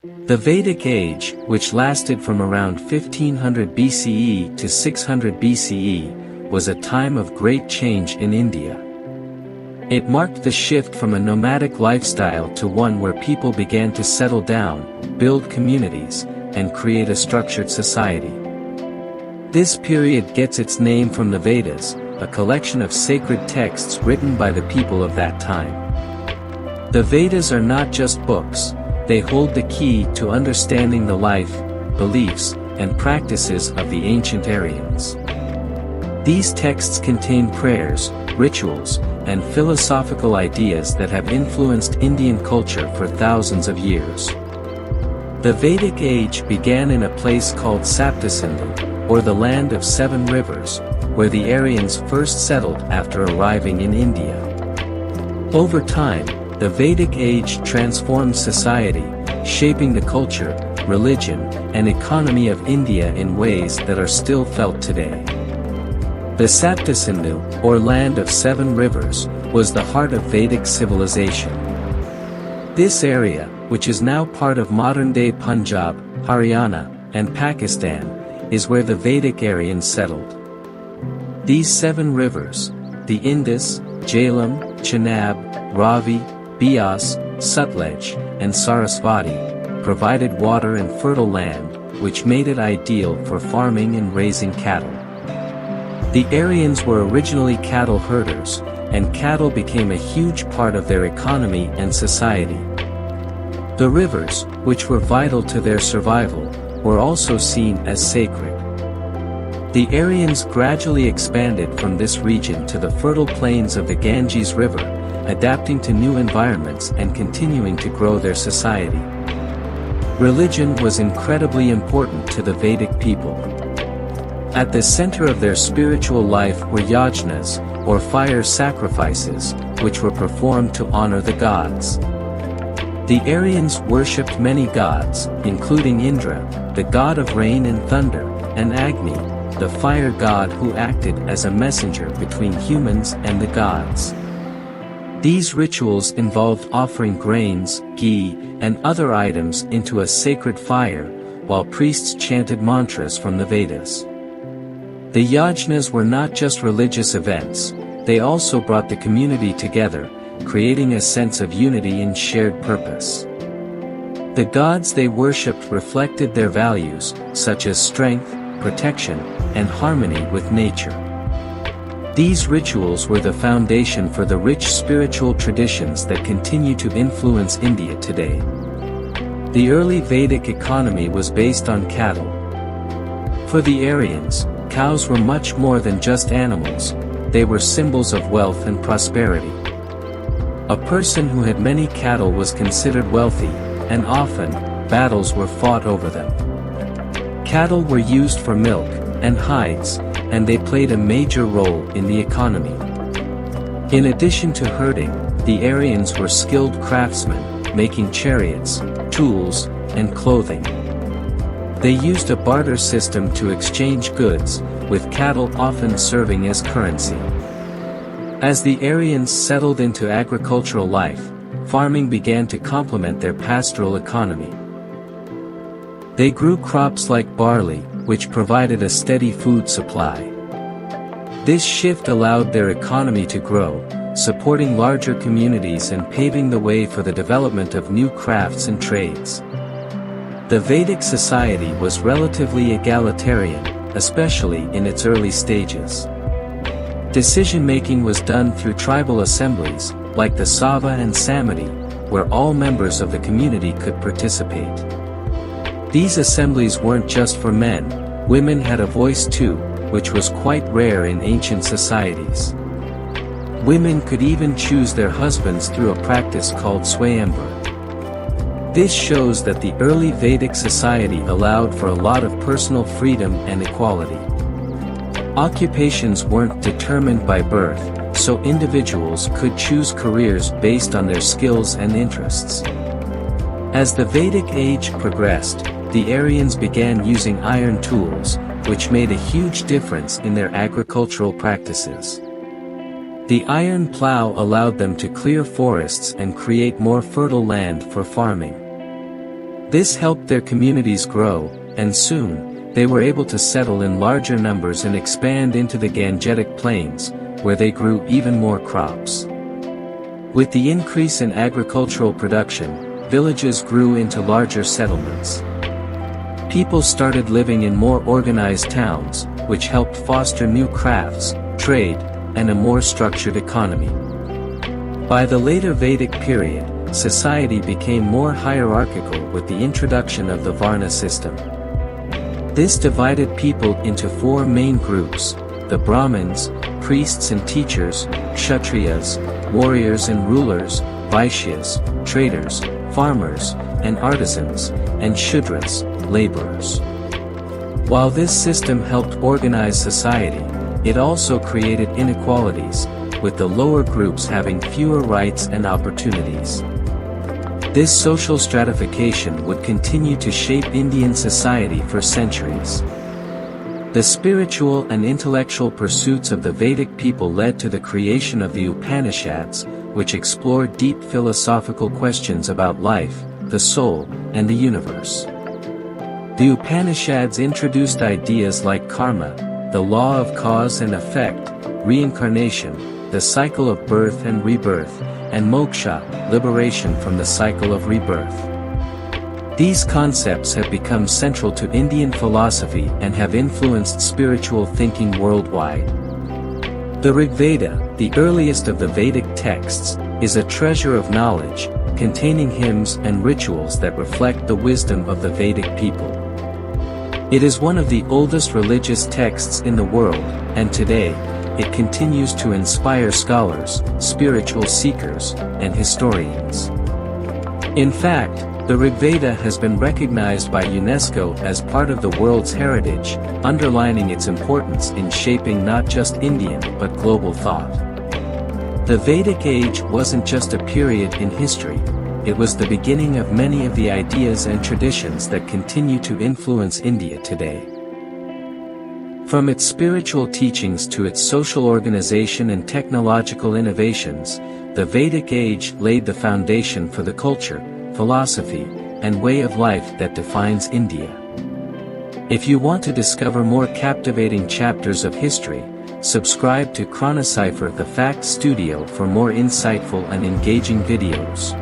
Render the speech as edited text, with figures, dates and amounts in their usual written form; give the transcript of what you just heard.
The Vedic Age, which lasted from around 1500 BCE to 600 BCE, was a time of great change in India. It marked the shift from a nomadic lifestyle to one where people began to settle down, build communities, and create a structured society. This period gets its name from the Vedas, a collection of sacred texts written by the people of that time. The Vedas are not just books, they hold the key to understanding the life, beliefs, and practices of the ancient Aryans. These texts contain prayers, rituals, and philosophical ideas that have influenced Indian culture for thousands of years. The Vedic Age began in a place called Sapta-Sindhu, or the land of 7 rivers, where the Aryans first settled after arriving in India. Over time, the Vedic Age transformed society, shaping the culture, religion, and economy of India in ways that are still felt today. The Sapta-Sindhu, or land of 7 rivers, was the heart of Vedic civilization. This area, which is now part of modern-day Punjab, Haryana, and Pakistan, is where the Vedic Aryans settled. These 7 rivers, the Indus, Jhelum, Chenab, Ravi, Beas, Sutlej, and Sarasvati, provided water and fertile land, which made it ideal for farming and raising cattle. The Aryans were originally cattle herders, and cattle became a huge part of their economy and society. The rivers, which were vital to their survival, were also seen as sacred. The Aryans gradually expanded from this region to the fertile plains of the Ganges River, adapting to new environments and continuing to grow their society. Religion was incredibly important to the Vedic people. At the center of their spiritual life were yajnas, or fire sacrifices, which were performed to honor the gods. The Aryans worshipped many gods, including Indra, the god of rain and thunder, and Agni, the fire god who acted as a messenger between humans and the gods. These rituals involved offering grains, ghee, and other items into a sacred fire, while priests chanted mantras from the Vedas. The yajnas were not just religious events, they also brought the community together, creating a sense of unity and shared purpose. The gods they worshipped reflected their values, such as strength, protection, and harmony with nature. These rituals were the foundation for the rich spiritual traditions that continue to influence India today. The early Vedic economy was based on cattle. For the Aryans, cows were much more than just animals, they were symbols of wealth and prosperity. A person who had many cattle was considered wealthy, and often, battles were fought over them. Cattle were used for milk and hides, and they played a major role in the economy. In addition to herding, the Aryans were skilled craftsmen, making chariots, tools, and clothing. They used a barter system to exchange goods, with cattle often serving as currency. As the Aryans settled into agricultural life, farming began to complement their pastoral economy. They grew crops like barley, which provided a steady food supply. This shift allowed their economy to grow, supporting larger communities and paving the way for the development of new crafts and trades. The Vedic society was relatively egalitarian, especially in its early stages. Decision-making was done through tribal assemblies, like the Sava and Samiti, where all members of the community could participate. These assemblies weren't just for men, women had a voice too, which was quite rare in ancient societies. Women could even choose their husbands through a practice called swayamvar. This shows that the early Vedic society allowed for a lot of personal freedom and equality. Occupations weren't determined by birth, so individuals could choose careers based on their skills and interests. As the Vedic Age progressed, the Aryans began using iron tools, which made a huge difference in their agricultural practices. The iron plow allowed them to clear forests and create more fertile land for farming. This helped their communities grow, and soon, they were able to settle in larger numbers and expand into the Gangetic plains, where they grew even more crops. With the increase in agricultural production, villages grew into larger settlements. People started living in more organized towns, which helped foster new crafts, trade, and a more structured economy. By the later Vedic period, society became more hierarchical with the introduction of the varna system. This divided people into four main groups: the Brahmins, priests and teachers; Kshatriyas, warriors and rulers; Vaishyas, traders, farmers, and artisans; and Shudras, laborers. While this system helped organize society, it also created inequalities, with the lower groups having fewer rights and opportunities. This social stratification would continue to shape Indian society for centuries. The spiritual and intellectual pursuits of the Vedic people led to the creation of the Upanishads, which explored deep philosophical questions about life, the soul, and the universe. The Upanishads introduced ideas like karma, the law of cause and effect, reincarnation, the cycle of birth and rebirth, and moksha, liberation from the cycle of rebirth. These concepts have become central to Indian philosophy and have influenced spiritual thinking worldwide. The Rigveda, the earliest of the Vedic texts, is a treasure of knowledge, containing hymns and rituals that reflect the wisdom of the Vedic people. It is one of the oldest religious texts in the world, and today, it continues to inspire scholars, spiritual seekers, and historians. In fact, the Rigveda has been recognized by UNESCO as part of the world's heritage, underlining its importance in shaping not just Indian but global thought. The Vedic Age wasn't just a period in history, it was the beginning of many of the ideas and traditions that continue to influence India today. From its spiritual teachings to its social organization and technological innovations, the Vedic Age laid the foundation for the culture, philosophy, and way of life that defines India. If you want to discover more captivating chapters of history, subscribe to ChronoCipher, the Fact Studio, for more insightful and engaging videos.